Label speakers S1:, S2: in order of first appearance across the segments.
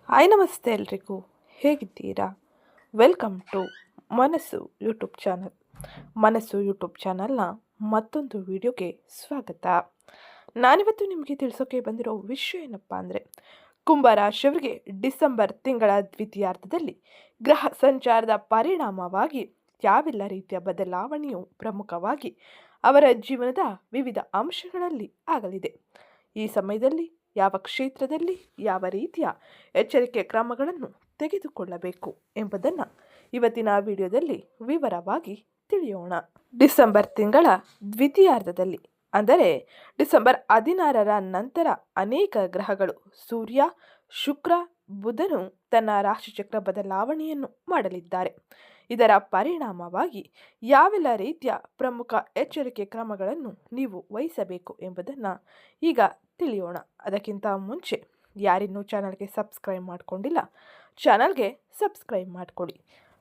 S1: Hi ನಮಸ್ತೆ ಎಲ್ರಿಗೂ, ಹೇಗಿದ್ದೀರಾ? ವೆಲ್ಕಮ್ ಟು ಮನಸ್ಸು ಯೂಟ್ಯೂಬ್ ಚಾನಲ್. ಮನಸ್ಸು ಯೂಟ್ಯೂಬ್ ಚಾನಲ್ನ ಮತ್ತೊಂದು ವಿಡಿಯೋಗೆ ಸ್ವಾಗತ. ನಾನಿವತ್ತು ನಿಮಗೆ ತಿಳಿಸೋಕೆ ಬಂದಿರೋ ವಿಷಯ ಏನಪ್ಪ ಅಂದರೆ, ಕುಂಭರಾಶಿಯವರಿಗೆ ಡಿಸೆಂಬರ್ ತಿಂಗಳ ದ್ವಿತೀಯಾರ್ಧದಲ್ಲಿ ಗ್ರಹ ಸಂಚಾರದ ಪರಿಣಾಮವಾಗಿ ಯಾವೆಲ್ಲ ರೀತಿಯ ಬದಲಾವಣೆಯು ಪ್ರಮುಖವಾಗಿ ಅವರ ಜೀವನದ ವಿವಿಧ ಅಂಶಗಳಲ್ಲಿ ಆಗಲಿದೆ. ಈ ಸಮಯದಲ್ಲಿ ಯಾವ ಕ್ಷೇತ್ರದಲ್ಲಿ ಯಾವ ರೀತಿಯ ಎಚ್ಚರಿಕೆ ಕ್ರಮಗಳನ್ನು ತೆಗೆದುಕೊಳ್ಳಬೇಕು ಎಂಬುದನ್ನು ಇವತ್ತಿನ ವಿಡಿಯೋದಲ್ಲಿ ವಿವರವಾಗಿ ತಿಳಿಯೋಣ. ಡಿಸೆಂಬರ್ ತಿಂಗಳ ದ್ವಿತೀಯಾರ್ಧದಲ್ಲಿ ಅಂದರೆ ಡಿಸೆಂಬರ್ 16ರ ನಂತರ ಅನೇಕ ಗ್ರಹಗಳು ಸೂರ್ಯ, ಶುಕ್ರ, ಬುಧನು ತನ್ನ ರಾಶಿಚಕ್ರ ಬದಲಾವಣೆಯನ್ನು ಮಾಡಲಿದ್ದಾರೆ. ಇದರ ಪರಿಣಾಮವಾಗಿ ಯಾವೆಲ್ಲ ರೀತಿಯ ಪ್ರಮುಖ ಎಚ್ಚರಿಕೆ ಕ್ರಮಗಳನ್ನು ನೀವು ವಹಿಸಬೇಕು ಎಂಬುದನ್ನು ಈಗ ತಿಳಿಯೋಣ. ಅದಕ್ಕಿಂತ ಮುಂಚೆ ಯಾರಿನ್ನೂ ಚಾನಲ್ಗೆ ಸಬ್ಸ್ಕ್ರೈಬ್ ಮಾಡಿಕೊಂಡಿಲ್ಲ, ಚಾನಲ್ಗೆ ಸಬ್ಸ್ಕ್ರೈಬ್ ಮಾಡಿಕೊಳ್ಳಿ.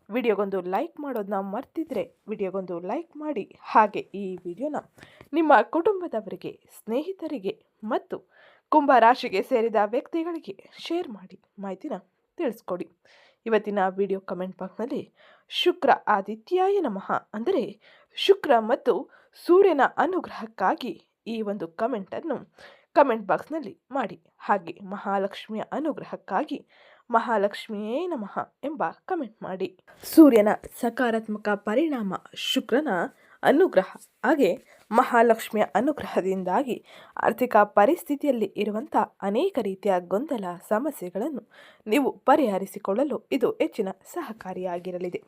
S1: ವಿಡಿಯೋಗೊಂದು ಲೈಕ್ ಮಾಡೋದನ್ನ ಮರ್ತಿದ್ರೆ ವಿಡಿಯೋಗೊಂದು ಲೈಕ್ ಮಾಡಿ. ಹಾಗೆ ಈ ವಿಡಿಯೋನ ನಿಮ್ಮ ಕುಟುಂಬದವರಿಗೆ, ಸ್ನೇಹಿತರಿಗೆ ಮತ್ತು ಕುಂಭ ರಾಶಿಗೆ ಸೇರಿದ ವ್ಯಕ್ತಿಗಳಿಗೆ ಶೇರ್ ಮಾಡಿ ಮಾಹಿತಿನ ತಿಳಿಸ್ಕೊಡಿ. ಇವತ್ತಿನ ವಿಡಿಯೋ ಕಮೆಂಟ್ ಬಾಕ್ಸ್ನಲ್ಲಿ ಶುಕ್ರ ಆದಿತ್ಯಾಯ ನಮಃ ಅಂದರೆ ಶುಕ್ರ ಮತ್ತು ಸೂರ್ಯನ ಅನುಗ್ರಹಕ್ಕಾಗಿ ಈ ಒಂದು ಕಮೆಂಟನ್ನು ಕಮೆಂಟ್ ಬಾಕ್ಸ್ನಲ್ಲಿ ಮಾಡಿ. ಹಾಗೆ ಮಹಾಲಕ್ಷ್ಮಿಯ ಅನುಗ್ರಹಕ್ಕಾಗಿ ಮಹಾಲಕ್ಷ್ಮಿಯೇ ನಮಃ ಎಂಬ ಕಮೆಂಟ್ ಮಾಡಿ. ಸೂರ್ಯನ ಸಕಾರಾತ್ಮಕ ಪರಿಣಾಮ, ಶುಕ್ರನ ಅನುಗ್ರಹ ಹಾಗೆ ಮಹಾಲಕ್ಷ್ಮಿಯ ಅನುಗ್ರಹದಿಂದಾಗಿ ಆರ್ಥಿಕ ಪರಿಸ್ಥಿತಿಯಲ್ಲಿ ಇರುವಂಥ ಅನೇಕ ರೀತಿಯ ಗೊಂದಲ ಸಮಸ್ಯೆಗಳನ್ನು ನೀವು ಪರಿಹರಿಸಿಕೊಳ್ಳಲು ಇದು ಹೆಚ್ಚಿನ ಸಹಕಾರಿಯಾಗಿರಲಿದೆ.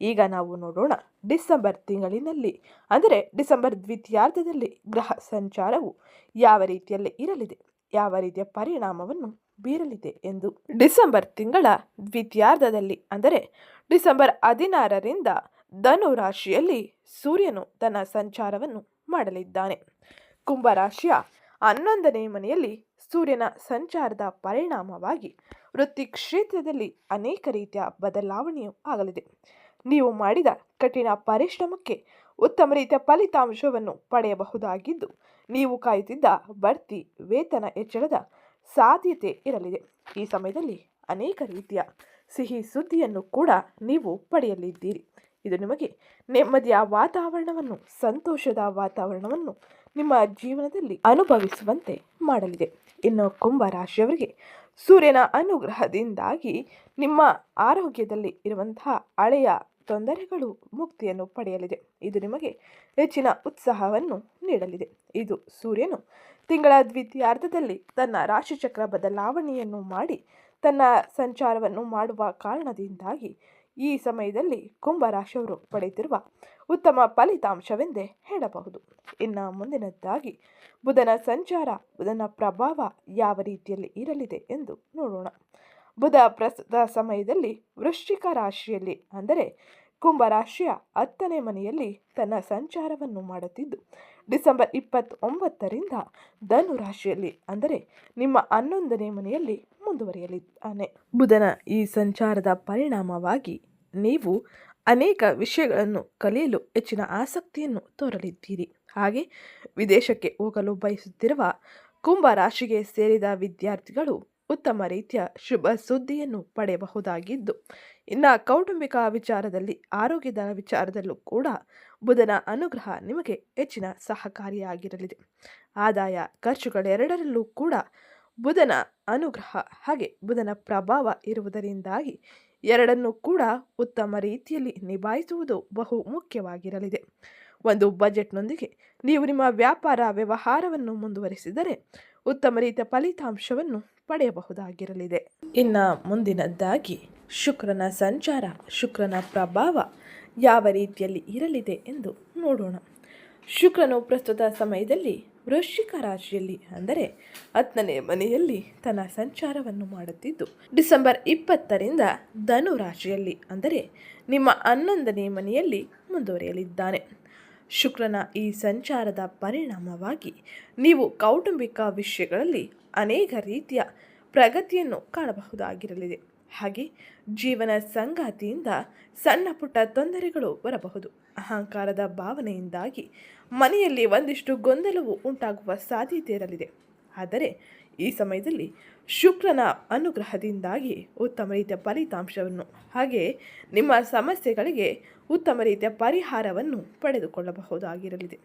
S1: ಈಗ ನಾವು ನೋಡೋಣ, ಡಿಸೆಂಬರ್ ತಿಂಗಳಿನಲ್ಲಿ ಅಂದರೆ ಡಿಸೆಂಬರ್ ದ್ವಿತೀಯಾರ್ಧದಲ್ಲಿ ಗ್ರಹ ಸಂಚಾರವು ಯಾವ ರೀತಿಯಲ್ಲಿ ಇರಲಿದೆ, ಯಾವ ರೀತಿಯ ಪರಿಣಾಮವನ್ನು ಬೀರಲಿದೆ ಎಂದು. ಡಿಸೆಂಬರ್ ತಿಂಗಳ ದ್ವಿತೀಯಾರ್ಧದಲ್ಲಿ ಅಂದರೆ ಡಿಸೆಂಬರ್ 16ರಿಂದ ಧನು ರಾಶಿಯಲ್ಲಿ ಸೂರ್ಯನು ತನ್ನ ಸಂಚಾರವನ್ನು ಮಾಡಲಿದ್ದಾನೆ. ಕುಂಭರಾಶಿಯ 11ನೇ ಮನೆಯಲ್ಲಿ ಸೂರ್ಯನ ಸಂಚಾರದ ಪರಿಣಾಮವಾಗಿ ವೃತ್ತಿ ಕ್ಷೇತ್ರದಲ್ಲಿ ಅನೇಕ ರೀತಿಯ ಬದಲಾವಣೆಯೂ ಆಗಲಿದೆ. ನೀವು ಮಾಡಿದ ಕಠಿಣ ಪರಿಶ್ರಮಕ್ಕೆ ಉತ್ತಮ ರೀತಿಯ ಫಲಿತಾಂಶವನ್ನು ಪಡೆಯಬಹುದಾಗಿದ್ದು, ನೀವು ಕಾಯುತ್ತಿದ್ದ ಬಡ್ತಿ, ವೇತನ ಹೆಚ್ಚಳದ ಸಾಧ್ಯತೆ ಇರಲಿದೆ. ಈ ಸಮಯದಲ್ಲಿ ಅನೇಕ ರೀತಿಯ ಸಿಹಿ ಸುದ್ದಿಯನ್ನು ಕೂಡ ನೀವು ಪಡೆಯಲಿದ್ದೀರಿ. ಇದು ನಿಮಗೆ ನೆಮ್ಮದಿಯ ವಾತಾವರಣವನ್ನು, ಸಂತೋಷದ ವಾತಾವರಣವನ್ನು ನಿಮ್ಮ ಜೀವನದಲ್ಲಿ ಅನುಭವಿಸುವಂತೆ ಮಾಡಲಿದೆ. ಇನ್ನು ಕುಂಭ ರಾಶಿಯವರಿಗೆ ಸೂರ್ಯನ ಅನುಗ್ರಹದಿಂದಾಗಿ ನಿಮ್ಮ ಆರೋಗ್ಯದಲ್ಲಿ ಇರುವಂತಹ ಹಳೆಯ ತೊಂದರೆಗಳು ಮುಕ್ತಿಯನ್ನು ಪಡೆಯಲಿದೆ. ಇದು ನಿಮಗೆ ಹೆಚ್ಚಿನ ಉತ್ಸಾಹವನ್ನು ನೀಡಲಿದೆ. ಇದು ಸೂರ್ಯನು ತಿಂಗಳ ದ್ವಿತೀಯಾರ್ಧದಲ್ಲಿ ತನ್ನ ರಾಶಿಚಕ್ರ ಬದಲಾವಣೆಯನ್ನು ಮಾಡಿ ತನ್ನ ಸಂಚಾರವನ್ನು ಮಾಡುವ ಕಾರಣದಿಂದಾಗಿ ಈ ಸಮಯದಲ್ಲಿ ಕುಂಭ ರಾಶಿಯವರು ಪಡೆಯುತ್ತಿರುವ ಉತ್ತಮ ಫಲಿತಾಂಶವೆಂದೇ ಹೇಳಬಹುದು. ಇನ್ನು ಮುಂದಿನದ್ದಾಗಿ ಬುಧನ ಸಂಚಾರ, ಬುಧನ ಪ್ರಭಾವ ಯಾವ ರೀತಿಯಲ್ಲಿ ಇರಲಿದೆ ಎಂದು ನೋಡೋಣ. ಬುಧ ಪ್ರಸ್ತುತ ಸಮಯದಲ್ಲಿ ವೃಶ್ಚಿಕ ರಾಶಿಯಲ್ಲಿ ಅಂದರೆ ಕುಂಭ ರಾಶಿಯ 10ನೇ ಮನೆಯಲ್ಲಿ ತನ್ನ ಸಂಚಾರವನ್ನು ಮಾಡುತ್ತಿದ್ದು, ಡಿಸೆಂಬರ್ 29ರಿಂದ ಧನು ರಾಶಿಯಲ್ಲಿ ಅಂದರೆ ನಿಮ್ಮ 11ನೇ ಮನೆಯಲ್ಲಿ ಮುಂದುವರಿಯಲಿದ್ದಾನೆ. ಬುಧನ ಈ ಸಂಚಾರದ ಪರಿಣಾಮವಾಗಿ ನೀವು ಅನೇಕ ವಿಷಯಗಳನ್ನು ಕಲಿಯಲು ಹೆಚ್ಚಿನ ಆಸಕ್ತಿಯನ್ನು ತೋರಲಿದ್ದೀರಿ. ಹಾಗೆ ವಿದೇಶಕ್ಕೆ ಹೋಗಲು ಬಯಸುತ್ತಿರುವ ಕುಂಭ ರಾಶಿಗೆ ಸೇರಿದ ವಿದ್ಯಾರ್ಥಿಗಳು ಉತ್ತಮ ರೀತಿಯ ಶುಭ ಸುದ್ದಿಯನ್ನು ಪಡೆಯಬಹುದಾಗಿದ್ದು, ಇನ್ನು ಕೌಟುಂಬಿಕ ವಿಚಾರದಲ್ಲಿ, ಆರೋಗ್ಯದ ವಿಚಾರದಲ್ಲೂ ಕೂಡ ಬುಧನ ಅನುಗ್ರಹ ನಿಮಗೆ ಹೆಚ್ಚಿನ ಸಹಕಾರಿಯಾಗಿರಲಿದೆ. ಆದಾಯ ಖರ್ಚುಗಳೆರಡರಲ್ಲೂ ಕೂಡ ಬುಧನ ಅನುಗ್ರಹ ಹಾಗೆ ಬುಧನ ಪ್ರಭಾವ ಇರುವುದರಿಂದಾಗಿ ಎರಡನ್ನೂ ಕೂಡ ಉತ್ತಮ ರೀತಿಯಲ್ಲಿ ನಿಭಾಯಿಸುವುದು ಬಹು ಮುಖ್ಯವಾಗಿರಲಿದೆ. ಒಂದು ಬಜೆಟ್ನೊಂದಿಗೆ ನೀವು ನಿಮ್ಮ ವ್ಯಾಪಾರ ವ್ಯವಹಾರವನ್ನು ಮುಂದುವರಿಸಿದರೆ ಉತ್ತಮ ರೀತಿಯ ಫಲಿತಾಂಶವನ್ನು ಪಡೆಯಬಹುದಾಗಿರಲಿದೆ. ಇನ್ನು ಮುಂದಿನದ್ದಾಗಿ ಶುಕ್ರನ ಸಂಚಾರ, ಶುಕ್ರನ ಪ್ರಭಾವ ಯಾವ ರೀತಿಯಲ್ಲಿ ಇರಲಿದೆ ಎಂದು ನೋಡೋಣ. ಶುಕ್ರನು ಪ್ರಸ್ತುತ ಸಮಯದಲ್ಲಿ ವೃಶ್ಚಿಕ ರಾಶಿಯಲ್ಲಿ ಅಂದರೆ 10ನೇ ಮನೆಯಲ್ಲಿ ತನ್ನ ಸಂಚಾರವನ್ನು ಮಾಡುತ್ತಿದ್ದು, ಡಿಸೆಂಬರ್ 20ರಿಂದ ಧನು ರಾಶಿಯಲ್ಲಿ ಅಂದರೆ ನಿಮ್ಮ 11ನೇ ಮನೆಯಲ್ಲಿ ಮುಂದುವರಿಯಲಿದ್ದಾನೆ. ಶುಕ್ರನ ಈ ಸಂಚಾರದ ಪರಿಣಾಮವಾಗಿ ನೀವು ಕೌಟುಂಬಿಕ ವಿಷಯಗಳಲ್ಲಿ ಅನೇಕ ರೀತಿಯ ಪ್ರಗತಿಯನ್ನು ಕಾಣಬಹುದಾಗಿರಲಿದೆ. ಹಾಗೆ ಜೀವನ ಸಂಗಾತಿಯಿಂದ ಸಣ್ಣ ಪುಟ್ಟ ತೊಂದರೆಗಳು ಬರಬಹುದು. ಅಹಂಕಾರದ ಭಾವನೆಯಿಂದಾಗಿ ಮನೆಯಲ್ಲಿ ಒಂದಿಷ್ಟು ಗೊಂದಲವು ಉಂಟಾಗುವ ಸಾಧ್ಯತೆ ಇರಲಿದೆ. ಆದರೆ ಈ ಸಮಯದಲ್ಲಿ ಶುಕ್ರನ ಅನುಗ್ರಹದಿಂದಾಗಿ ಉತ್ತಮ ರೀತಿಯ ಫಲಿತಾಂಶವನ್ನು ಹಾಗೆಯೇ ನಿಮ್ಮ ಸಮಸ್ಯೆಗಳಿಗೆ ಉತ್ತಮ ರೀತಿಯ ಪರಿಹಾರವನ್ನು ಪಡೆದುಕೊಳ್ಳಬಹುದಾಗಿರಲಿದೆ.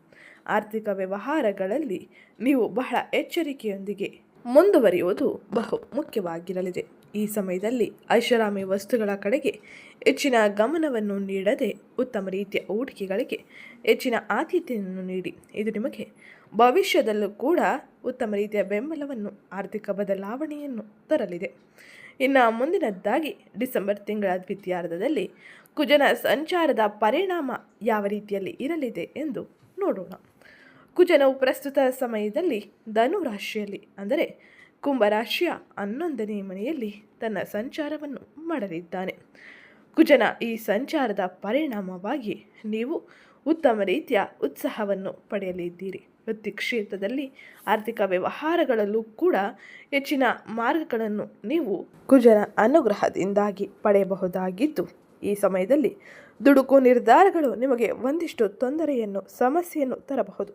S1: ಆರ್ಥಿಕ ವ್ಯವಹಾರಗಳಲ್ಲಿ ನೀವು ಬಹಳ ಎಚ್ಚರಿಕೆಯೊಂದಿಗೆ ಮುಂದುವರಿಯುವುದು ಬಹು ಮುಖ್ಯವಾಗಿರಲಿದೆ. ಈ ಸಮಯದಲ್ಲಿ ಐಷಾರಾಮಿ ವಸ್ತುಗಳ ಕಡೆಗೆ ಹೆಚ್ಚಿನ ಗಮನವನ್ನು ನೀಡದೆ ಉತ್ತಮ ರೀತಿಯ ಹೂಡಿಕೆಗಳಿಗೆ ಹೆಚ್ಚಿನ ಆದ್ಯತೆಯನ್ನು ನೀಡಿ. ಇದು ನಿಮಗೆ ಭವಿಷ್ಯದಲ್ಲೂ ಕೂಡ ಉತ್ತಮ ರೀತಿಯ ಬೆಂಬಲವನ್ನು, ಆರ್ಥಿಕ ಬದಲಾವಣೆಯನ್ನು ತರಲಿದೆ. ಇನ್ನು ಮುಂದಿನದ್ದಾಗಿ ಡಿಸೆಂಬರ್ ತಿಂಗಳ ದ್ವಿತೀಯಾರ್ಧದಲ್ಲಿ ಕುಜನ ಸಂಚಾರದ ಪರಿಣಾಮ ಯಾವ ರೀತಿಯಲ್ಲಿ ಇರಲಿದೆ ಎಂದು ನೋಡೋಣ. ಕುಜನವು ಪ್ರಸ್ತುತ ಸಮಯದಲ್ಲಿ ಧನು ರಾಶಿಯಲ್ಲಿ ಅಂದರೆ ಕುಂಭರಾಶಿಯ 11ನೇ ಮನೆಯಲ್ಲಿ ತನ್ನ ಸಂಚಾರವನ್ನು ಮಾಡಲಿದ್ದಾನೆ. ಕುಜನ ಈ ಸಂಚಾರದ ಪರಿಣಾಮವಾಗಿ ನೀವು ಉತ್ತಮ ರೀತಿಯ ಉತ್ಸಾಹವನ್ನು ಪಡೆಯಲಿದ್ದೀರಿ. ವೃತ್ತಿ ಕ್ಷೇತ್ರದಲ್ಲಿ ಆರ್ಥಿಕ ವ್ಯವಹಾರಗಳಲ್ಲೂ ಕೂಡ ಹೆಚ್ಚಿನ ಮಾರ್ಗಗಳನ್ನು ನೀವು ಕುಜನ ಅನುಗ್ರಹದಿಂದಾಗಿ ಪಡೆಯಬಹುದಾಗಿದ್ದು, ಈ ಸಮಯದಲ್ಲಿ ದುಡುಕು ನಿರ್ಧಾರಗಳು ನಿಮಗೆ ಒಂದಿಷ್ಟು ತೊಂದರೆಯನ್ನು, ಸಮಸ್ಯೆಯನ್ನು ತರಬಹುದು.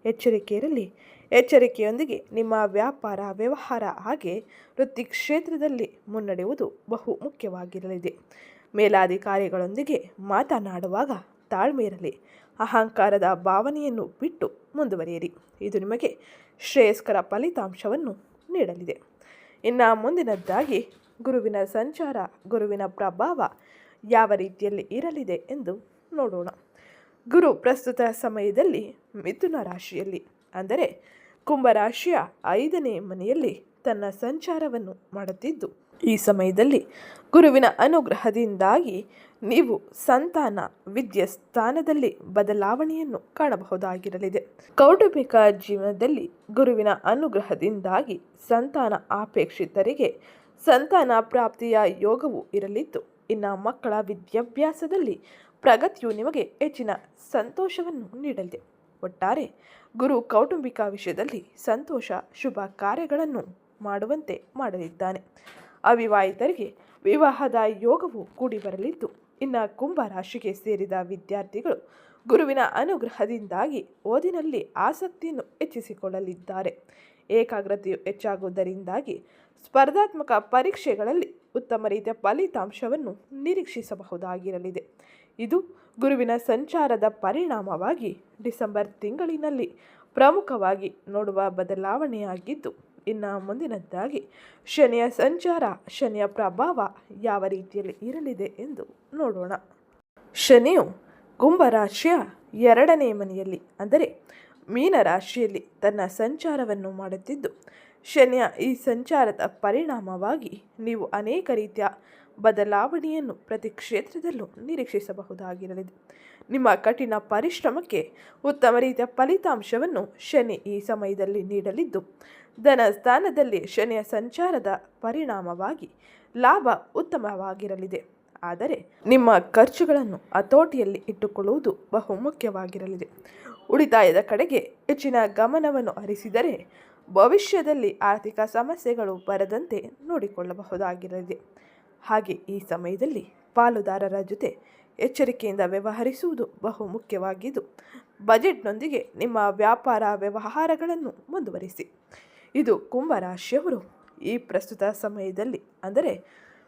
S1: ಎಚ್ಚರಿಕೆಯಿರಲಿ. ಎಚ್ಚರಿಕೆಯೊಂದಿಗೆ ನಿಮ್ಮ ವ್ಯಾಪಾರ, ವ್ಯವಹಾರ ಹಾಗೆ ವೃತ್ತಿ ಕ್ಷೇತ್ರದಲ್ಲಿ ಮುನ್ನಡೆಯುವುದು ಬಹು ಮುಖ್ಯವಾಗಿರಲಿದೆ. ಮೇಲಾಧಿಕಾರಿಗಳೊಂದಿಗೆ ಮಾತನಾಡುವಾಗ ತಾಳ್ಮೆ ಇರಲಿ. ಅಹಂಕಾರದ ಭಾವನೆಯನ್ನು ಬಿಟ್ಟು ಮುಂದುವರಿಯಿರಿ. ಇದು ನಿಮಗೆ ಶ್ರೇಯಸ್ಕರ ಫಲಿತಾಂಶವನ್ನು ನೀಡಲಿದೆ. ಇನ್ನು ಮುಂದಿನದ್ದಾಗಿ ಗುರುವಿನ ಸಂಚಾರ, ಗುರುವಿನ ಪ್ರಭಾವ ಯಾವ ರೀತಿಯಲ್ಲಿ ಇರಲಿದೆ ಎಂದು ನೋಡೋಣ. ಗುರು ಪ್ರಸ್ತುತ ಸಮಯದಲ್ಲಿ ಮಿಥುನ ರಾಶಿಯಲ್ಲಿ ಅಂದರೆ ಕುಂಭರಾಶಿಯ 5ನೇ ಮನೆಯಲ್ಲಿ ತನ್ನ ಸಂಚಾರವನ್ನು ಮಾಡುತ್ತಿದ್ದು, ಈ ಸಮಯದಲ್ಲಿ ಗುರುವಿನ ಅನುಗ್ರಹದಿಂದಾಗಿ ನೀವು ಸಂತಾನ, ವಿದ್ಯೆ ಸ್ಥಾನದಲ್ಲಿ ಬದಲಾವಣೆಯನ್ನು ಕಾಣಬಹುದಾಗಿರಲಿದೆ. ಕೌಟುಂಬಿಕ ಜೀವನದಲ್ಲಿ ಗುರುವಿನ ಅನುಗ್ರಹದಿಂದಾಗಿ ಸಂತಾನ ಅಪೇಕ್ಷಿತರಿಗೆ ಸಂತಾನ ಪ್ರಾಪ್ತಿಯ ಯೋಗವು ಇರಲಿದ್ದು, ಇನ್ನು ಮಕ್ಕಳ ವಿದ್ಯಾಭ್ಯಾಸದಲ್ಲಿ ಪ್ರಗತಿಯು ನಿಮಗೆ ಹೆಚ್ಚಿನ ಸಂತೋಷವನ್ನು ನೀಡಲಿದೆ. ಒಟ್ಟಾರೆ ಗುರು ಕೌಟುಂಬಿಕ ವಿಷಯದಲ್ಲಿ ಸಂತೋಷ, ಶುಭ ಕಾರ್ಯಗಳನ್ನು ಮಾಡುವಂತೆ ಮಾಡಲಿದ್ದಾನೆ. ಅವಿವಾಹಿತರಿಗೆ ವಿವಾಹದ ಯೋಗವು ಕೂಡಿ ಬರಲಿದ್ದು, ಇನ್ನು ಕುಂಭ ರಾಶಿಗೆ ಸೇರಿದ ವಿದ್ಯಾರ್ಥಿಗಳು ಗುರುವಿನ ಅನುಗ್ರಹದಿಂದಾಗಿ ಓದಿನಲ್ಲಿ ಆಸಕ್ತಿಯನ್ನು ಹೆಚ್ಚಿಸಿಕೊಳ್ಳಲಿದ್ದಾರೆ. ಏಕಾಗ್ರತೆಯು ಹೆಚ್ಚಾಗುವುದರಿಂದಾಗಿ ಸ್ಪರ್ಧಾತ್ಮಕ ಪರೀಕ್ಷೆಗಳಲ್ಲಿ ಉತ್ತಮ ರೀತಿಯ ಫಲಿತಾಂಶವನ್ನು ನಿರೀಕ್ಷಿಸಬಹುದಾಗಿರಲಿದೆ. ಇದು ಗುರುವಿನ ಸಂಚಾರದ ಪರಿಣಾಮವಾಗಿ ಡಿಸೆಂಬರ್ ತಿಂಗಳಿನಲ್ಲಿ ಪ್ರಮುಖವಾಗಿ ನೋಡುವ ಬದಲಾವಣೆಯಾಗಿದ್ದು, ಇನ್ನು ಮುಂದಿನದ್ದಾಗಿ ಶನಿಯ ಸಂಚಾರ, ಶನಿಯ ಪ್ರಭಾವ ಯಾವ ರೀತಿಯಲ್ಲಿ ಇರಲಿದೆ ಎಂದು ನೋಡೋಣ. ಶನಿಯು ಕುಂಭರಾಶಿಯ 2ನೇ ಮನೆಯಲ್ಲಿ ಅಂದರೆ ಮೀನ ರಾಶಿಯಲ್ಲಿ ತನ್ನ ಸಂಚಾರವನ್ನು ಮಾಡುತ್ತಿದ್ದು, ಶನಿಯ ಈ ಸಂಚಾರದ ಪರಿಣಾಮವಾಗಿ ನೀವು ಅನೇಕ ರೀತಿಯ ಬದಲಾವಣೆಯನ್ನು ಪ್ರತಿ ಕ್ಷೇತ್ರದಲ್ಲೂ ನಿರೀಕ್ಷಿಸಬಹುದಾಗಿರಲಿದೆ. ನಿಮ್ಮ ಕಠಿಣ ಪರಿಶ್ರಮಕ್ಕೆ ಉತ್ತಮ ರೀತಿಯ ಫಲಿತಾಂಶವನ್ನು ಶನಿ ಈ ಸಮಯದಲ್ಲಿ ನೀಡಲಿದ್ದು, ಧನ ಸ್ಥಾನದಲ್ಲಿ ಶನಿಯ ಸಂಚಾರದ ಪರಿಣಾಮವಾಗಿ ಲಾಭ ಉತ್ತಮವಾಗಿರಲಿದೆ. ಆದರೆ ನಿಮ್ಮ ಖರ್ಚುಗಳನ್ನು ಹತೋಟಿಯಲ್ಲಿ ಇಟ್ಟುಕೊಳ್ಳುವುದು ಬಹು ಮುಖ್ಯವಾಗಿರಲಿದೆ. ಉಳಿತಾಯದ ಕಡೆಗೆ ಹೆಚ್ಚಿನ ಗಮನವನ್ನು ಹರಿಸಿದರೆ ಭವಿಷ್ಯದಲ್ಲಿ ಆರ್ಥಿಕ ಸಮಸ್ಯೆಗಳು ಬರದಂತೆ ನೋಡಿಕೊಳ್ಳಬಹುದಾಗಿರಲಿದೆ. ಹಾಗೆ ಈ ಸಮಯದಲ್ಲಿ ಪಾಲುದಾರರ ಜೊತೆ ಎಚ್ಚರಿಕೆಯಿಂದ ವ್ಯವಹರಿಸುವುದು ಬಹು ಮುಖ್ಯವಾಗಿದ್ದು, ಬಜೆಟ್ನೊಂದಿಗೆ ನಿಮ್ಮ ವ್ಯಾಪಾರ ವ್ಯವಹಾರಗಳನ್ನು ಮುಂದುವರಿಸಿ. ಇದು ಕುಂಭರಾಶಿಯವರು ಈ ಪ್ರಸ್ತುತ ಸಮಯದಲ್ಲಿ ಅಂದರೆ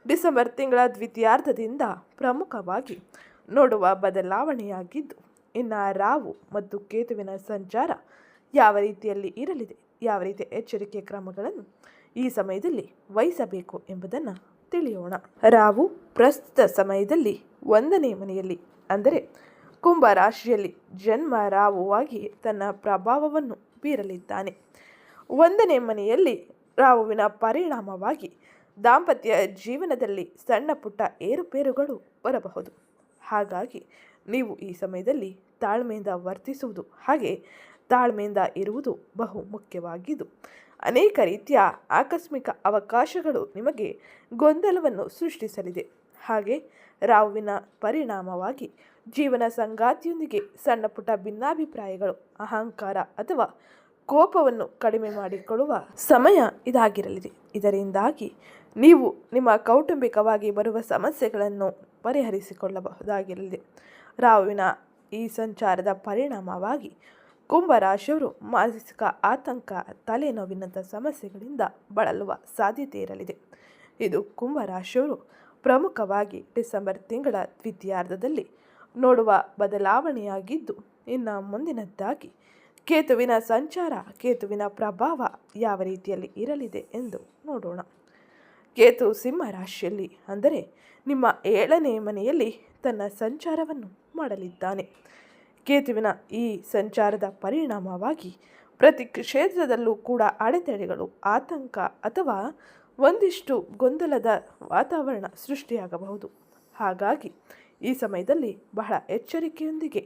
S1: ಡಿಸೆಂಬರ್ ತಿಂಗಳ ದ್ವಿತೀಯಾರ್ಧದಿಂದ ಪ್ರಮುಖವಾಗಿ ನೋಡುವ ಬದಲಾವಣೆಯಾಗಿದ್ದು, ಇನ್ನು ರಾಹು ಮತ್ತು ಕೇತುವಿನ ಸಂಚಾರ ಯಾವ ರೀತಿಯಲ್ಲಿ ಇರಲಿದೆ, ಯಾವ ರೀತಿಯ ಎಚ್ಚರಿಕೆ ಕ್ರಮಗಳನ್ನು ಈ ಸಮಯದಲ್ಲಿ ವಹಿಸಬೇಕು ಎಂಬುದನ್ನು ತಿಳಿಯೋಣ. ರಾಹು ಪ್ರಸ್ತುತ ಸಮಯದಲ್ಲಿ 1ನೇ ಮನೆಯಲ್ಲಿ ಅಂದರೆ ಕುಂಭ ರಾಶಿಯಲ್ಲಿ ಜನ್ಮ ರಾಹುವಾಗಿ ತನ್ನ ಪ್ರಭಾವವನ್ನು ಬೀರಲಿದ್ದಾನೆ. 1ನೇ ಮನೆಯಲ್ಲಿ ರಾಹುವಿನ ಪರಿಣಾಮವಾಗಿ ದಾಂಪತ್ಯ ಜೀವನದಲ್ಲಿ ಸಣ್ಣ ಪುಟ್ಟ ಏರುಪೇರುಗಳು ಬರಬಹುದು. ಹಾಗಾಗಿ ನೀವು ಈ ಸಮಯದಲ್ಲಿ ತಾಳ್ಮೆಯಿಂದ ವರ್ತಿಸುವುದು ಹಾಗೆ ತಾಳ್ಮೆಯಿಂದ ಇರುವುದು ಬಹು ಮುಖ್ಯವಾಗಿದ್ದು, ಅನೇಕ ರೀತಿಯ ಆಕಸ್ಮಿಕ ಅವಕಾಶಗಳು ನಿಮಗೆ ಗೊಂದಲವನ್ನು ಸೃಷ್ಟಿಸಲಿದೆ. ಹಾಗೆ ರಾಹುವಿನ ಪರಿಣಾಮವಾಗಿ ಜೀವನ ಸಂಗಾತಿಯೊಂದಿಗೆ ಸಣ್ಣ ಪುಟ್ಟ ಭಿನ್ನಾಭಿಪ್ರಾಯಗಳು, ಅಹಂಕಾರ ಅಥವಾ ಕೋಪವನ್ನು ಕಡಿಮೆ ಮಾಡಿಕೊಳ್ಳುವ ಸಮಯ ಇದಾಗಿರಲಿದೆ. ಇದರಿಂದಾಗಿ ನೀವು ನಿಮ್ಮ ಕೌಟುಂಬಿಕವಾಗಿ ಬರುವ ಸಮಸ್ಯೆಗಳನ್ನು ಪರಿಹರಿಸಿಕೊಳ್ಳಬಹುದಾಗಿರಲಿದೆ. ರಾಹುವಿನ ಈ ಸಂಚಾರದ ಪರಿಣಾಮವಾಗಿ ಕುಂಭರಾಶಿಯವರು ಮಾನಸಿಕ ಆತಂಕ, ತಲೆನೋವಿನಂಥ ಸಮಸ್ಯೆಗಳಿಂದ ಬಳಲುವ ಸಾಧ್ಯತೆ ಇರಲಿದೆ. ಇದು ಕುಂಭರಾಶಿಯವರು ಪ್ರಮುಖವಾಗಿ ಡಿಸೆಂಬರ್ ತಿಂಗಳ ದ್ವಿತೀಯಾರ್ಧದಲ್ಲಿ ನೋಡುವ ಬದಲಾವಣೆಯಾಗಿದ್ದು, ಇನ್ನು ಮುಂದಿನದ್ದಾಗಿ ಕೇತುವಿನ ಸಂಚಾರ, ಕೇತುವಿನ ಪ್ರಭಾವ ಯಾವ ರೀತಿಯಲ್ಲಿ ಇರಲಿದೆ ಎಂದು ನೋಡೋಣ. ಕೇತು ಸಿಂಹ ರಾಶಿಯಲ್ಲಿ ಅಂದರೆ ನಿಮ್ಮ 7ನೇ ಮನೆಯಲ್ಲಿ ತನ್ನ ಸಂಚಾರವನ್ನು ಮಾಡಲಿದ್ದಾನೆ. ಕೇತುವಿನ ಈ ಸಂಚಾರದ ಪರಿಣಾಮವಾಗಿ ಪ್ರತಿ ಕ್ಷೇತ್ರದಲ್ಲೂ ಕೂಡ ಅಡೆತಡೆಗಳು, ಆತಂಕ ಅಥವಾ ಒಂದಿಷ್ಟು ಗೊಂದಲದ ವಾತಾವರಣ ಸೃಷ್ಟಿಯಾಗಬಹುದು. ಹಾಗಾಗಿ ಈ ಸಮಯದಲ್ಲಿ ಬಹಳ ಎಚ್ಚರಿಕೆಯೊಂದಿಗೆ,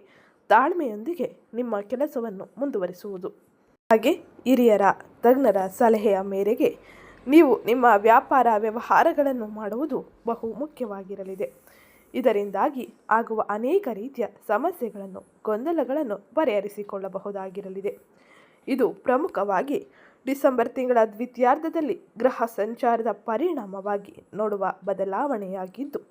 S1: ತಾಳ್ಮೆಯೊಂದಿಗೆ ನಿಮ್ಮ ಕೆಲಸವನ್ನು ಮುಂದುವರಿಸುವುದು, ಹಾಗೆ ಹಿರಿಯರ, ತಜ್ಞರ ಸಲಹೆಯ ಮೇರೆಗೆ ನೀವು ನಿಮ್ಮ ವ್ಯಾಪಾರ ವ್ಯವಹಾರಗಳನ್ನು ಮಾಡುವುದು ಬಹು ಮುಖ್ಯವಾಗಿರಲಿದೆ. ಇದರಿಂದಾಗಿ ಆಗುವ ಅನೇಕ ರೀತಿಯ ಸಮಸ್ಯೆಗಳನ್ನು, ಗೊಂದಲಗಳನ್ನು ಪರಿಹರಿಸಿಕೊಳ್ಳಬಹುದಾಗಿರಲಿದೆ. ಇದು ಪ್ರಮುಖವಾಗಿ ಡಿಸೆಂಬರ್ ತಿಂಗಳ ದ್ವಿತೀಯಾರ್ಧದಲ್ಲಿ ಗ್ರಹ ಸಂಚಾರದ ಪರಿಣಾಮವಾಗಿ ನೋಡುವ ಬದಲಾವಣೆಯಾಗಿದ್ದು,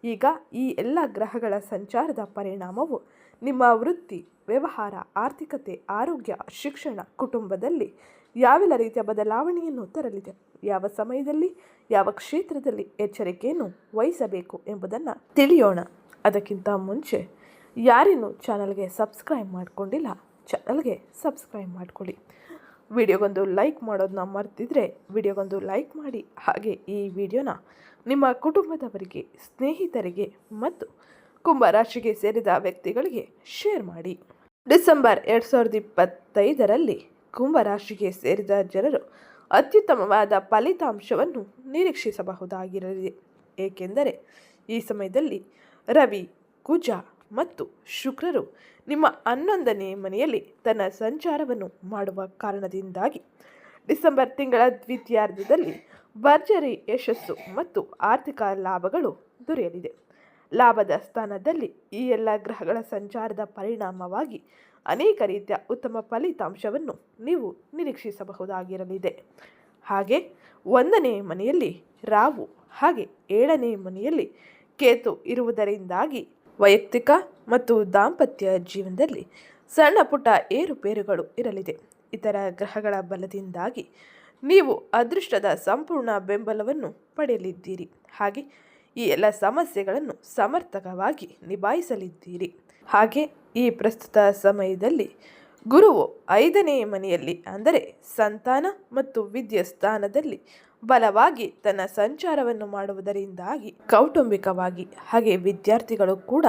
S1: ಈಗ ಈ ಎಲ್ಲ ಗ್ರಹಗಳ ಸಂಚಾರದ ಪರಿಣಾಮವು ನಿಮ್ಮ ವೃತ್ತಿ, ವ್ಯವಹಾರ, ಆರ್ಥಿಕತೆ, ಆರೋಗ್ಯ, ಶಿಕ್ಷಣ, ಕುಟುಂಬದಲ್ಲಿ ಯಾವೆಲ್ಲ ರೀತಿಯ ಬದಲಾವಣೆಯನ್ನು ತರಲಿದೆ, ಯಾವ ಸಮಯದಲ್ಲಿ, ಯಾವ ಕ್ಷೇತ್ರದಲ್ಲಿ ಎಚ್ಚರಿಕೆಯನ್ನು ವಹಿಸಬೇಕು ಎಂಬುದನ್ನು ತಿಳಿಯೋಣ. ಅದಕ್ಕಿಂತ ಮುಂಚೆ ಯಾರಿನ್ನೂ ಚಾನಲ್ಗೆ ಸಬ್ಸ್ಕ್ರೈಬ್ ಮಾಡಿಕೊಂಡಿಲ್ಲ, ಚಾನಲ್ಗೆ ಸಬ್ಸ್ಕ್ರೈಬ್ ಮಾಡಿಕೊಳ್ಳಿ. ವಿಡಿಯೋಗೊಂದು ಲೈಕ್ ಮಾಡೋದನ್ನ ಮರ್ತಿದ್ರೆ ವಿಡಿಯೋಗೊಂದು ಲೈಕ್ ಮಾಡಿ. ಹಾಗೆ ಈ ವಿಡಿಯೋನ ನಿಮ್ಮ ಕುಟುಂಬದವರಿಗೆ, ಸ್ನೇಹಿತರಿಗೆ ಮತ್ತು ಕುಂಭರಾಶಿಗೆ ಸೇರಿದ ವ್ಯಕ್ತಿಗಳಿಗೆ ಶೇರ್ ಮಾಡಿ. ಡಿಸೆಂಬರ್ 2025ರಲ್ಲಿ ಕುಂಭರಾಶಿಗೆ ಸೇರಿದ ಜನರು ಅತ್ಯುತ್ತಮವಾದ ಫಲಿತಾಂಶವನ್ನು ನಿರೀಕ್ಷಿಸಬಹುದಾಗಿರಲಿದೆ. ಏಕೆಂದರೆ ಈ ಸಮಯದಲ್ಲಿ ರವಿ, ಕುಜ ಮತ್ತು ಶುಕ್ರರು ನಿಮ್ಮ 11ನೇ ಮನೆಯಲ್ಲಿ ತನ್ನ ಸಂಚಾರವನ್ನು ಮಾಡುವ ಕಾರಣದಿಂದಾಗಿ ಡಿಸೆಂಬರ್ ತಿಂಗಳ ದ್ವಿತೀಯಾರ್ಧದಲ್ಲಿ ಭರ್ಜರಿ ಯಶಸ್ಸು ಮತ್ತು ಆರ್ಥಿಕ ಲಾಭಗಳು ದೊರೆಯಲಿದೆ. ಲಾಭದ ಸ್ಥಾನದಲ್ಲಿ ಈ ಎಲ್ಲ ಗ್ರಹಗಳ ಸಂಚಾರದ ಪರಿಣಾಮವಾಗಿ ಅನೇಕ ರೀತಿಯ ಉತ್ತಮ ಫಲಿತಾಂಶವನ್ನು ನೀವು ನಿರೀಕ್ಷಿಸಬಹುದಾಗಿರಲಿದೆ. ಹಾಗೆ 1ನೇ ಮನೆಯಲ್ಲಿ ರಾಹು, ಹಾಗೆ 7ನೇ ಮನೆಯಲ್ಲಿ ಕೇತು ಇರುವುದರಿಂದಾಗಿ ವೈಯಕ್ತಿಕ ಮತ್ತು ದಾಂಪತ್ಯ ಜೀವನದಲ್ಲಿ ಸಣ್ಣ ಪುಟ್ಟ ಏರುಪೇರುಗಳು ಇರಲಿದೆ. ಇತರ ಗ್ರಹಗಳ ಬಲದಿಂದಾಗಿ ನೀವು ಅದೃಷ್ಟದ ಸಂಪೂರ್ಣ ಬೆಂಬಲವನ್ನು ಪಡೆಯಲಿದ್ದೀರಿ. ಹಾಗೆ ಈ ಎಲ್ಲ ಸಮಸ್ಯೆಗಳನ್ನು ಸಮರ್ಥಕವಾಗಿ ನಿಭಾಯಿಸಲಿದ್ದೀರಿ. ಹಾಗೆ ಈ ಪ್ರಸ್ತುತ ಸಮಯದಲ್ಲಿ ಗುರುವು 5ನೇ ಮನೆಯಲ್ಲಿ ಅಂದರೆ ಸಂತಾನ ಮತ್ತು ವಿದ್ಯೆ ಸ್ಥಾನದಲ್ಲಿ ಬಲವಾಗಿ ತನ್ನ ಸಂಚಾರವನ್ನು ಮಾಡುವುದರಿಂದಾಗಿ ಕೌಟುಂಬಿಕವಾಗಿ, ಹಾಗೆ ವಿದ್ಯಾರ್ಥಿಗಳು ಕೂಡ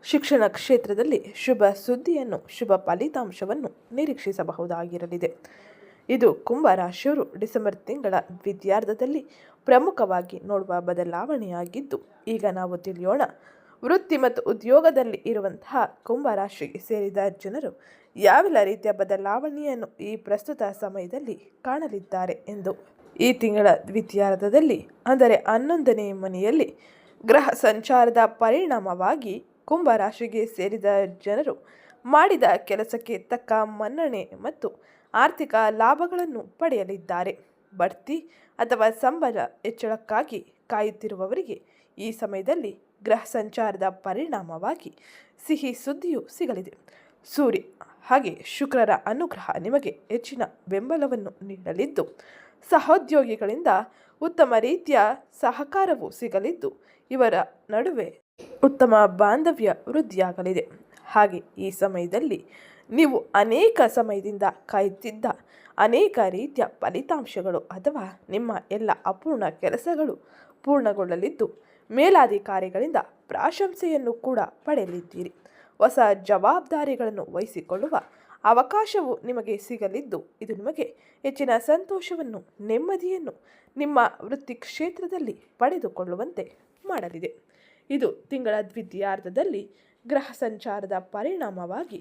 S1: ಶಿಕ್ಷಣ ಕ್ಷೇತ್ರದಲ್ಲಿ ಶುಭ ಸುದ್ದಿಯನ್ನು, ಶುಭ ಫಲಿತಾಂಶವನ್ನು ನಿರೀಕ್ಷಿಸಬಹುದಾಗಿರಲಿದೆ. ಇದು ಕುಂಭರಾಶಿಯವರು ಡಿಸೆಂಬರ್ ತಿಂಗಳ ದ್ವಿತೀಯಾರ್ಧದಲ್ಲಿ ಪ್ರಮುಖವಾಗಿ ನೋಡುವ ಬದಲಾವಣೆಯಾಗಿದ್ದು, ಈಗ ನಾವು ತಿಳಿಯೋಣ ವೃತ್ತಿ ಮತ್ತು ಉದ್ಯೋಗದಲ್ಲಿ ಇರುವಂತಹ ಕುಂಭರಾಶಿಗೆ ಸೇರಿದ ಜನರು ಯಾವೆಲ್ಲ ರೀತಿಯ ಬದಲಾವಣೆಯನ್ನು ಈ ಪ್ರಸ್ತುತ ಸಮಯದಲ್ಲಿ ಕಾಣಲಿದ್ದಾರೆ ಎಂದು. ಈ ತಿಂಗಳ ದ್ವಿತೀಯಾರ್ಧದಲ್ಲಿ ಅಂದರೆ 11ನೇ ಮನೆಯಲ್ಲಿ ಗ್ರಹ ಸಂಚಾರದ ಪರಿಣಾಮವಾಗಿ ಕುಂಭರಾಶಿಗೆ ಸೇರಿದ ಜನರು ಮಾಡಿದ ಕೆಲಸಕ್ಕೆ ತಕ್ಕ ಮನ್ನಣೆ ಮತ್ತು ಆರ್ಥಿಕ ಲಾಭಗಳನ್ನು ಪಡೆಯಲಿದ್ದಾರೆ. ಬಡ್ತಿ ಅಥವಾ ಸಂಬಳ ಹೆಚ್ಚಳಕ್ಕಾಗಿ ಕಾಯುತ್ತಿರುವವರಿಗೆ ಈ ಸಮಯದಲ್ಲಿ ಗ್ರಹ ಸಂಚಾರದ ಪರಿಣಾಮವಾಗಿ ಸಿಹಿ ಸುದ್ದಿಯು ಸಿಗಲಿದೆ. ಸೂರ್ಯ ಹಾಗೆ ಶುಕ್ರರ ಅನುಗ್ರಹ ನಿಮಗೆ ಹೆಚ್ಚಿನ ಬೆಂಬಲವನ್ನು ನೀಡಲಿದ್ದು, ಸಹೋದ್ಯೋಗಿಗಳಿಂದ ಉತ್ತಮ ರೀತಿಯ ಸಹಕಾರವು ಸಿಗಲಿದ್ದು, ಇವರ ನಡುವೆ ಉತ್ತಮ ಬಾಂಧವ್ಯ ವೃದ್ಧಿಯಾಗಲಿದೆ. ಹಾಗೆ ಈ ಸಮಯದಲ್ಲಿ ನೀವು ಅನೇಕ ಸಮಯದಿಂದ ಕಾಯುತ್ತಿದ್ದ ಅನೇಕ ರೀತಿಯ ಫಲಿತಾಂಶಗಳು ಅಥವಾ ನಿಮ್ಮ ಎಲ್ಲ ಅಪೂರ್ಣ ಕೆಲಸಗಳು ಪೂರ್ಣಗೊಳ್ಳಲಿದ್ದು, ಮೇಲಾಧಿಕಾರಿಗಳಿಂದ ಪ್ರಶಂಸೆಯನ್ನು ಕೂಡ ಪಡೆಯಲಿದ್ದೀರಿ. ಹೊಸ ಜವಾಬ್ದಾರಿಗಳನ್ನು ವಹಿಸಿಕೊಳ್ಳುವ ಅವಕಾಶವು ನಿಮಗೆ ಸಿಗಲಿದ್ದು, ಇದು ನಿಮಗೆ ಹೆಚ್ಚಿನ ಸಂತೋಷವನ್ನು, ನೆಮ್ಮದಿಯನ್ನು ನಿಮ್ಮ ವೃತ್ತಿ ಕ್ಷೇತ್ರದಲ್ಲಿ ಪಡೆದುಕೊಳ್ಳುವಂತೆ ಮಾಡಲಿದೆ. ಇದು ತಿಂಗಳ ದ್ವಿತೀಯಾರ್ಧದಲ್ಲಿ ಗ್ರಹ ಸಂಚಾರದ ಪರಿಣಾಮವಾಗಿ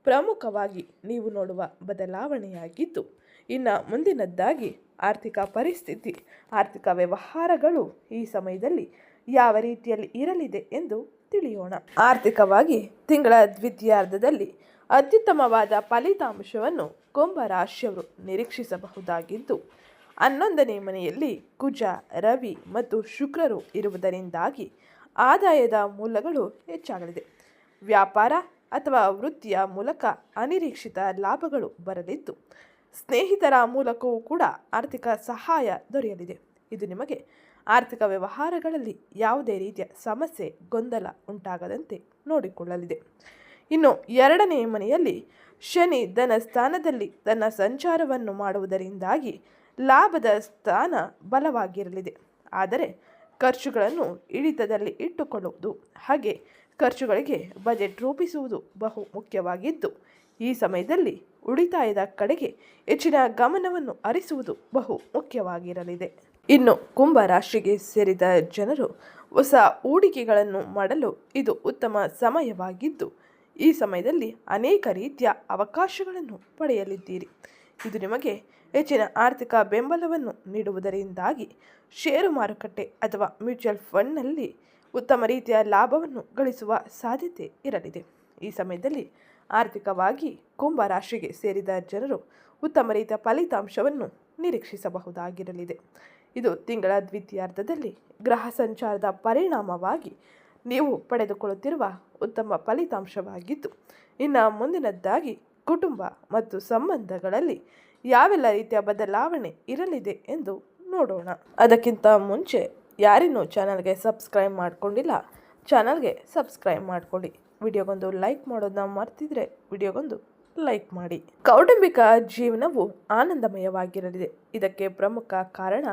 S1: ಪ್ರಮುಖವಾಗಿ ನೀವು ನೋಡುವ ಬದಲಾವಣೆಯಾಗಿದ್ದು, ಇನ್ನು ಮುಂದಿನದ್ದಾಗಿ ಆರ್ಥಿಕ ಪರಿಸ್ಥಿತಿ, ಆರ್ಥಿಕ ವ್ಯವಹಾರಗಳು ಈ ಸಮಯದಲ್ಲಿ ಯಾವ ರೀತಿಯಲ್ಲಿ ಇರಲಿದೆ ಎಂದು ತಿಳಿಯೋಣ. ಆರ್ಥಿಕವಾಗಿ ತಿಂಗಳ ದ್ವಿತೀಯಾರ್ಧದಲ್ಲಿ ಅತ್ಯುತ್ತಮವಾದ ಫಲಿತಾಂಶವನ್ನು ಕುಂಭರಾಶಿಯವರು ನಿರೀಕ್ಷಿಸಬಹುದಾಗಿದ್ದು, 11ನೇ ಮನೆಯಲ್ಲಿ ಕುಜ, ರವಿ ಮತ್ತು ಶುಕ್ರರು ಇರುವುದರಿಂದಾಗಿ ಆದಾಯದ ಮೂಲಗಳು ಹೆಚ್ಚಾಗಲಿದೆ. ವ್ಯಾಪಾರ, ಅಥವಾ ವೃತ್ತಿಯ ಮೂಲಕ ಅನಿರೀಕ್ಷಿತ ಲಾಭಗಳು ಬರಲಿದ್ದು, ಸ್ನೇಹಿತರ ಮೂಲಕವೂ ಕೂಡ ಆರ್ಥಿಕ ಸಹಾಯ ದೊರೆಯಲಿದೆ. ಇದು ನಿಮಗೆ ಆರ್ಥಿಕ ವ್ಯವಹಾರಗಳಲ್ಲಿ ಯಾವುದೇ ರೀತಿಯ ಸಮಸ್ಯೆ, ಗೊಂದಲ ಉಂಟಾಗದಂತೆ ನೋಡಿಕೊಳ್ಳಲಿದೆ. ಇನ್ನು 2ನೇ ಮನೆಯಲ್ಲಿ ಶನಿ ಧನ ಸ್ಥಾನದಲ್ಲಿ ತನ್ನ ಸಂಚಾರವನ್ನು ಮಾಡುವುದರಿಂದಾಗಿ ಲಾಭದ ಸ್ಥಾನ ಬಲವಾಗಿರಲಿದೆ. ಆದರೆ ಖರ್ಚುಗಳನ್ನು ಹಿಡಿತದಲ್ಲಿ ಇಟ್ಟುಕೊಳ್ಳುವುದು ಹಾಗೆ ಖರ್ಚುಗಳಿಗೆ ಬಜೆಟ್ ರೂಪಿಸುವುದು ಬಹು ಮುಖ್ಯವಾಗಿದ್ದು, ಈ ಸಮಯದಲ್ಲಿ ಉಳಿತಾಯದ ಕಡೆಗೆ ಹೆಚ್ಚಿನ ಗಮನವನ್ನು ಹರಿಸುವುದು ಬಹು ಮುಖ್ಯವಾಗಿರಲಿದೆ. ಇನ್ನು ಕುಂಭ ರಾಶಿಗೆ ಸೇರಿದ ಜನರು ಹೊಸ ಹೂಡಿಕೆಗಳನ್ನು ಮಾಡಲು ಇದು ಉತ್ತಮ ಸಮಯವಾಗಿದ್ದು, ಈ ಸಮಯದಲ್ಲಿ ಅನೇಕ ರೀತಿಯ ಅವಕಾಶಗಳನ್ನು ಪಡೆಯಲಿದ್ದೀರಿ. ಇದು ನಿಮಗೆ ಹೆಚ್ಚಿನ ಆರ್ಥಿಕ ಬೆಂಬಲವನ್ನು ನೀಡುವುದರಿಂದಾಗಿ ಷೇರು ಮಾರುಕಟ್ಟೆ ಅಥವಾ ಮ್ಯೂಚುವಲ್ ಫಂಡ್ನಲ್ಲಿ ಉತ್ತಮ ರೀತಿಯ ಲಾಭವನ್ನು ಗಳಿಸುವ ಸಾಧ್ಯತೆ ಇರಲಿದೆ. ಈ ಸಮಯದಲ್ಲಿ ಆರ್ಥಿಕವಾಗಿ ಕುಂಭ ರಾಶಿಗೆ ಸೇರಿದ ಜನರು ಉತ್ತಮ ರೀತಿಯ ಫಲಿತಾಂಶವನ್ನು ನಿರೀಕ್ಷಿಸಬಹುದಾಗಿರಲಿದೆ. ಇದು ತಿಂಗಳ ದ್ವಿತೀಯಾರ್ಧದಲ್ಲಿ ಗ್ರಹ ಸಂಚಾರದ ಪರಿಣಾಮವಾಗಿ ನೀವು ಪಡೆದುಕೊಳ್ಳುತ್ತಿರುವ ಉತ್ತಮ ಫಲಿತಾಂಶವಾಗಿದ್ದು, ಇನ್ನು ಮುಂದಿನದ್ದಾಗಿ ಕುಟುಂಬ ಮತ್ತು ಸಂಬಂಧಗಳಲ್ಲಿ ಯಾವೆಲ್ಲ ರೀತಿಯ ಬದಲಾವಣೆ ಇರಲಿದೆ ಎಂದು ನೋಡೋಣ. ಅದಕ್ಕಿಂತ ಮುಂಚೆ ಯಾರಿನ್ನೂ ಚಾನಲ್ಗೆ ಸಬ್ಸ್ಕ್ರೈಬ್ ಮಾಡಿಕೊಂಡಿಲ್ಲ, ಚಾನಲ್ಗೆ ಸಬ್ಸ್ಕ್ರೈಬ್ ಮಾಡಿಕೊಳ್ಳಿ. ವಿಡಿಯೋಗೊಂದು ಲೈಕ್ ಮಾಡೋದನ್ನ ಮರ್ತಿದ್ರೆ ವಿಡಿಯೋಗೊಂದು ಲೈಕ್ ಮಾಡಿ. ಕೌಟುಂಬಿಕ ಜೀವನವು ಆನಂದಮಯವಾಗಿರಲಿದೆ. ಇದಕ್ಕೆ ಪ್ರಮುಖ ಕಾರಣ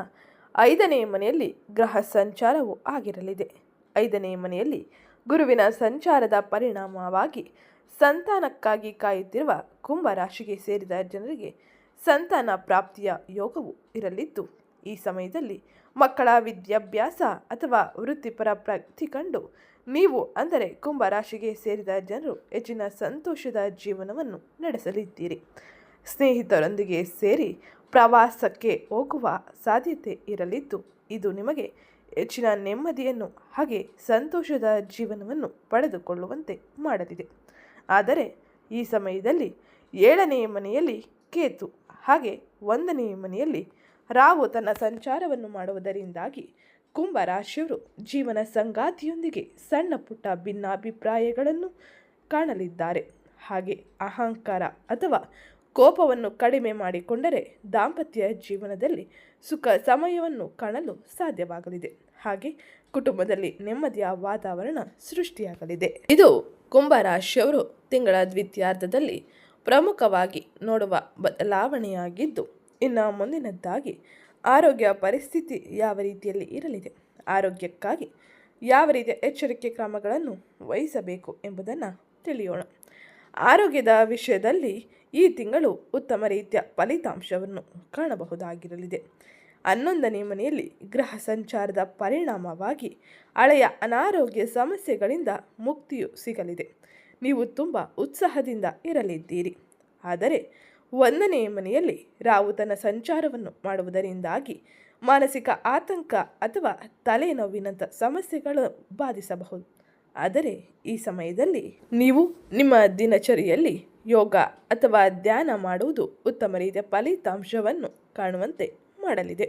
S1: 5ನೇ ಮನೆಯಲ್ಲಿ ಗ್ರಹ ಸಂಚಾರವು ಆಗಿರಲಿದೆ. 5ನೇ ಮನೆಯಲ್ಲಿ ಗುರುವಿನ ಸಂಚಾರದ ಪರಿಣಾಮವಾಗಿ ಸಂತಾನಕ್ಕಾಗಿ ಕಾಯುತ್ತಿರುವ ಕುಂಭ ರಾಶಿಗೆ ಸೇರಿದ ಜನರಿಗೆ ಸಂತಾನ ಪ್ರಾಪ್ತಿಯ ಯೋಗವು ಇರಲಿದ್ದು, ಈ ಸಮಯದಲ್ಲಿ ಮಕ್ಕಳ ವಿದ್ಯಾಭ್ಯಾಸ ಅಥವಾ ವೃತ್ತಿಪರ ಪ್ರಗತಿ ಕಂಡು ನೀವು ಅಂದರೆ ಕುಂಭ ರಾಶಿಗೆ ಸೇರಿದ ಜನರು ಹೆಚ್ಚಿನ ಸಂತೋಷದ ಜೀವನವನ್ನು ನಡೆಸಲಿದ್ದೀರಿ. ಸ್ನೇಹಿತರೊಂದಿಗೆ ಸೇರಿ ಪ್ರವಾಸಕ್ಕೆ ಹೋಗುವ ಸಾಧ್ಯತೆ ಇರಲಿದ್ದು, ಇದು ನಿಮಗೆ ಹೆಚ್ಚಿನ ನೆಮ್ಮದಿಯನ್ನು ಹಾಗೆ ಸಂತೋಷದ ಜೀವನವನ್ನು ಪಡೆದುಕೊಳ್ಳುವಂತೆ ಮಾಡಲಿದೆ. ಆದರೆ ಈ ಸಮಯದಲ್ಲಿ 7ನೇ ಮನೆಯಲ್ಲಿ ಕೇತು ಹಾಗೆ 1ನೇ ಮನೆಯಲ್ಲಿ ರಾಹು ತನ್ನ ಸಂಚಾರವನ್ನು ಮಾಡುವುದರಿಂದಾಗಿ ಕುಂಭ ರಾಶಿಯವರು ಜೀವನ ಸಂಗಾತಿಯೊಂದಿಗೆ ಸಣ್ಣ ಪುಟ್ಟ ಭಿನ್ನಾಭಿಪ್ರಾಯಗಳನ್ನು ಕಾಣಲಿದ್ದಾರೆ. ಹಾಗೆ ಅಹಂಕಾರ ಅಥವಾ ಕೋಪವನ್ನು ಕಡಿಮೆ ಮಾಡಿಕೊಂಡರೆ ದಾಂಪತ್ಯ ಜೀವನದಲ್ಲಿ ಸುಖ ಸಮಯವನ್ನು ಕಾಣಲು ಸಾಧ್ಯವಾಗಲಿದೆ. ಹಾಗೆ ಕುಟುಂಬದಲ್ಲಿ ನೆಮ್ಮದಿಯ ವಾತಾವರಣ ಸೃಷ್ಟಿಯಾಗಲಿದೆ. ಇದು ಕುಂಭ ರಾಶಿಯವರು ತಿಂಗಳ ದ್ವಿತೀಯಾರ್ಧದಲ್ಲಿ ಪ್ರಮುಖವಾಗಿ ನೋಡುವ ಬದಲಾವಣೆಯಾಗಿದ್ದು, ಇನ್ನು ಮುಂದಿನದ್ದಾಗಿ ಆರೋಗ್ಯ ಪರಿಸ್ಥಿತಿ ಯಾವ ರೀತಿಯಲ್ಲಿ ಇರಲಿದೆ, ಆರೋಗ್ಯಕ್ಕಾಗಿ ಯಾವ ರೀತಿಯ ಎಚ್ಚರಿಕೆ ಕ್ರಮಗಳನ್ನು ವಹಿಸಬೇಕು ಎಂಬುದನ್ನು ತಿಳಿಯೋಣ. ಆರೋಗ್ಯದ ವಿಷಯದಲ್ಲಿ ಈ ತಿಂಗಳು ಉತ್ತಮ ರೀತಿಯ ಫಲಿತಾಂಶವನ್ನು ಕಾಣಬಹುದಾಗಿರಲಿದೆ. 11ನೇ ಮನೆಯಲ್ಲಿ ಗ್ರಹ ಸಂಚಾರದ ಪರಿಣಾಮವಾಗಿ ಹಳೆಯ ಅನಾರೋಗ್ಯ ಸಮಸ್ಯೆಗಳಿಂದ ಮುಕ್ತಿಯು ಸಿಗಲಿದೆ. ನೀವು ತುಂಬ ಉತ್ಸಾಹದಿಂದ ಇರಲಿದ್ದೀರಿ. ಆದರೆ 1ನೇ ಮನೆಯಲ್ಲಿ ರಾಹು ತನ್ನ ಸಂಚಾರವನ್ನು ಮಾಡುವುದರಿಂದಾಗಿ ಮಾನಸಿಕ ಆತಂಕ ಅಥವಾ ತಲೆನೋವಿನಂಥ ಸಮಸ್ಯೆಗಳು ಬಾಧಿಸಬಹುದು. ಆದರೆ ಈ ಸಮಯದಲ್ಲಿ ನೀವು ನಿಮ್ಮ ದಿನಚರಿಯಲ್ಲಿ ಯೋಗ ಅಥವಾ ಧ್ಯಾನ ಮಾಡುವುದು ಉತ್ತಮ ರೀತಿಯ ಫಲಿತಾಂಶವನ್ನು ಕಾಣುವಂತೆ ಮಾಡಲಿದೆ.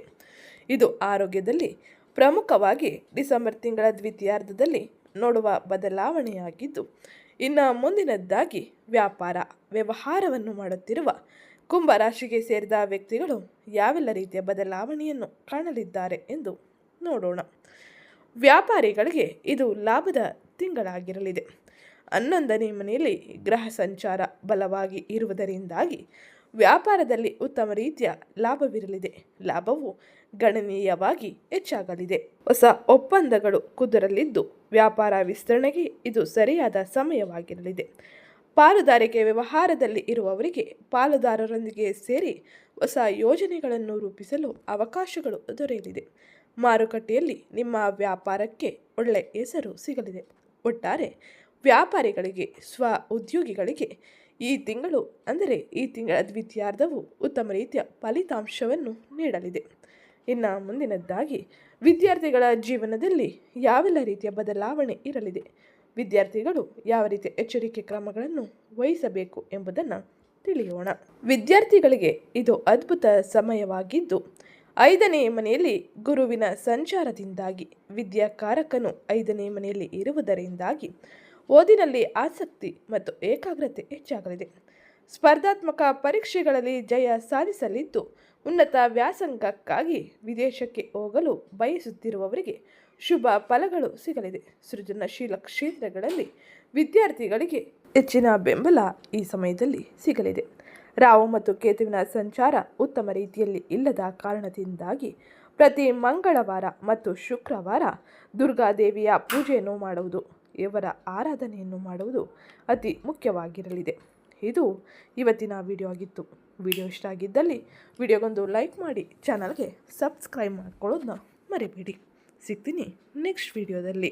S1: ಇದು ಆರೋಗ್ಯದಲ್ಲಿ ಪ್ರಮುಖವಾಗಿ ಡಿಸೆಂಬರ್ ತಿಂಗಳ ದ್ವಿತೀಯಾರ್ಧದಲ್ಲಿ ನೋಡುವ ಬದಲಾವಣೆಯಾಗಿದ್ದು, ಇನ್ನು ಮುಂದಿನದ್ದಾಗಿ ವ್ಯಾಪಾರ ವ್ಯವಹಾರವನ್ನು ಮಾಡುತ್ತಿರುವ ಕುಂಭ ರಾಶಿಗೆ ಸೇರಿದ ವ್ಯಕ್ತಿಗಳು ಯಾವೆಲ್ಲ ರೀತಿಯ ಬದಲಾವಣೆಯನ್ನು ಕಾಣಲಿದ್ದಾರೆ ಎಂದು ನೋಡೋಣ. ವ್ಯಾಪಾರಿಗಳಿಗೆ ಇದು ಲಾಭದ ತಿಂಗಳಾಗಿರಲಿದೆ. 11ನೇ ಮನೆಯಲ್ಲಿ ಗ್ರಹ ಸಂಚಾರ ಬಲವಾಗಿ ಇರುವುದರಿಂದಾಗಿ ವ್ಯಾಪಾರದಲ್ಲಿ ಉತ್ತಮ ರೀತಿಯ ಲಾಭವಿರಲಿದೆ. ಲಾಭವು ಗಣನೀಯವಾಗಿ ಹೆಚ್ಚಾಗಲಿದೆ. ಹೊಸ ಒಪ್ಪಂದಗಳು ಕುದುರಲಿದ್ದು, ವ್ಯಾಪಾರ ವಿಸ್ತರಣೆಗೆ ಇದು ಸರಿಯಾದ ಸಮಯವಾಗಿರಲಿದೆ. ಪಾಲುದಾರಿಕೆ ವ್ಯವಹಾರದಲ್ಲಿ ಇರುವವರಿಗೆ ಪಾಲುದಾರರೊಂದಿಗೆ ಸೇರಿ ಹೊಸ ಯೋಜನೆಗಳನ್ನು ರೂಪಿಸಲು ಅವಕಾಶಗಳು ದೊರೆಯಲಿದೆ. ಮಾರುಕಟ್ಟೆಯಲ್ಲಿ ನಿಮ್ಮ ವ್ಯಾಪಾರಕ್ಕೆ ಒಳ್ಳೆಯ ಹೆಸರು ಸಿಗಲಿದೆ. ಒಟ್ಟಾರೆ ವ್ಯಾಪಾರಿಗಳಿಗೆ, ಸ್ವ ಉದ್ಯೋಗಿಗಳಿಗೆ ಈ ತಿಂಗಳು ಅಂದರೆ ಈ ತಿಂಗಳ ದ್ವಿತೀಯಾರ್ಧವು ಉತ್ತಮ ರೀತಿಯ ಫಲಿತಾಂಶವನ್ನು ನೀಡಲಿದೆ. ಇನ್ನು ಮುಂದಿನದ್ದಾಗಿ ವಿದ್ಯಾರ್ಥಿಗಳ ಜೀವನದಲ್ಲಿ ಯಾವೆಲ್ಲ ರೀತಿಯ ಬದಲಾವಣೆ ಇರಲಿದೆ, ವಿದ್ಯಾರ್ಥಿಗಳು ಯಾವ ರೀತಿಯ ಎಚ್ಚರಿಕೆ ಕ್ರಮಗಳನ್ನು ವಹಿಸಬೇಕು ಎಂಬುದನ್ನು ತಿಳಿಯೋಣ. ವಿದ್ಯಾರ್ಥಿಗಳಿಗೆ ಇದು ಅದ್ಭುತ ಸಮಯವಾಗಿದ್ದು, 5ನೇ ಮನೆಯಲ್ಲಿ ಗುರುವಿನ ಸಂಚಾರದಿಂದಾಗಿ ವಿದ್ಯಾಕಾರಕನು 5ನೇ ಮನೆಯಲ್ಲಿ ಇರುವುದರಿಂದಾಗಿ ಓದಿನಲ್ಲಿ ಆಸಕ್ತಿ ಮತ್ತು ಏಕಾಗ್ರತೆ ಹೆಚ್ಚಾಗಲಿದೆ. ಸ್ಪರ್ಧಾತ್ಮಕ ಪರೀಕ್ಷೆಗಳಲ್ಲಿ ಜಯ ಸಾಧಿಸಲಿದ್ದು, ಉನ್ನತ ವ್ಯಾಸಂಗಕ್ಕಾಗಿ ವಿದೇಶಕ್ಕೆ ಹೋಗಲು ಬಯಸುತ್ತಿರುವವರಿಗೆ ಶುಭ ಫಲಗಳು ಸಿಗಲಿದೆ. ಸೃಜನಶೀಲ ಕ್ಷೇತ್ರಗಳಲ್ಲಿ ವಿದ್ಯಾರ್ಥಿಗಳಿಗೆ ಹೆಚ್ಚಿನ ಬೆಂಬಲ ಈ ಸಮಯದಲ್ಲಿ ಸಿಗಲಿದೆ. ರಾಹು ಮತ್ತು ಕೇತುವಿನ ಸಂಚಾರ ಉತ್ತಮ ರೀತಿಯಲ್ಲಿ ಇಲ್ಲದ ಕಾರಣದಿಂದಾಗಿ ಪ್ರತಿ ಮಂಗಳವಾರ ಮತ್ತು ಶುಕ್ರವಾರ ದುರ್ಗಾದೇವಿಯ ಪೂಜೆಯನ್ನು ಮಾಡುವುದು, ಇವರ ಆರಾಧನೆಯನ್ನು ಮಾಡುವುದು ಅತಿ ಮುಖ್ಯವಾಗಿರಲಿದೆ. ಇದು ಇವತ್ತಿನ ವಿಡಿಯೋ ಆಗಿತ್ತು. ವಿಡಿಯೋ ಇಷ್ಟ ಆಗಿದ್ದಲ್ಲಿ ವಿಡಿಯೋಗೊಂದು ಲೈಕ್ ಮಾಡಿ, ಚಾನಲ್ಗೆ ಸಬ್ಸ್ಕ್ರೈಬ್ ಮಾಡ್ಕೊಳ್ಳೋದನ್ನ ಮರಿಬೇಡಿ. ಸಿಗ್ತೀನಿ ನೆಕ್ಸ್ಟ್ ವಿಡಿಯೋದಲ್ಲಿ.